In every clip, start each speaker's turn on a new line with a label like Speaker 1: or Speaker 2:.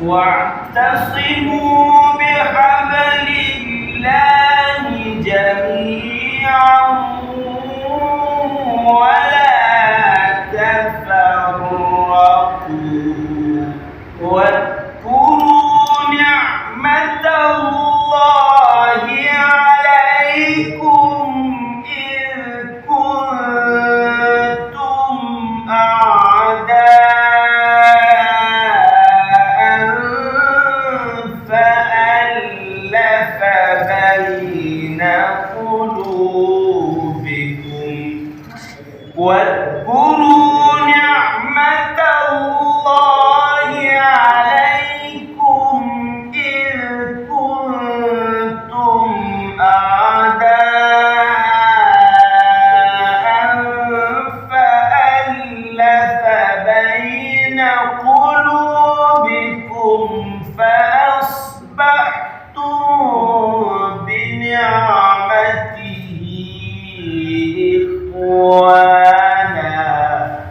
Speaker 1: واعتصموا بحبل الله جميعا ولا تفرقوا واذكروا نعمة الله عليكم إذ كنتم أعداء فألف بين قلوبكم واذكروا نعمة الله عليكم إذ كنتم أعداء فألف بين قلوبكم فأصبحتم بنعمته إخوانا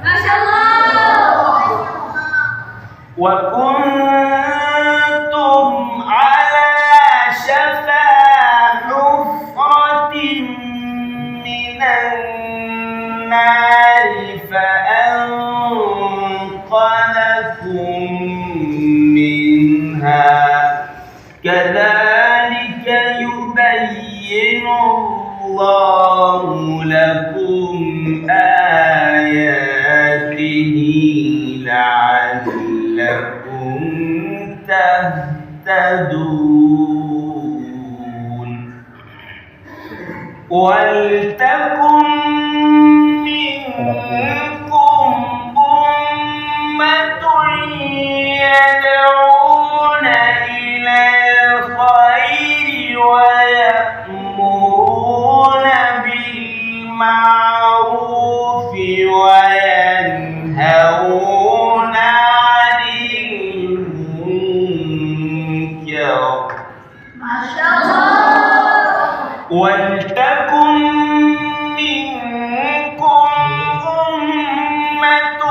Speaker 2: ما شاء الله.
Speaker 1: وكنتم على شفا حفرة من النار فأنقذكم منها كذلك يبين الله لكم آياته لعلكم تهتدون ولتكن منكم أمة يدعون إلى الخير ويأمرون بالمعروف وينهون عن المنكر
Speaker 2: ما شاء الله.
Speaker 1: ولتكن منكم أمة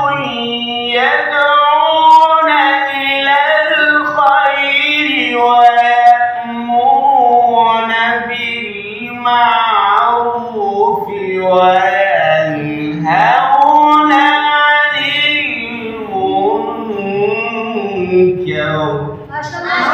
Speaker 1: يدعون إلى الخير ويأمرون بالمعروف وينهون عن المنكر
Speaker 2: ما شاء الله.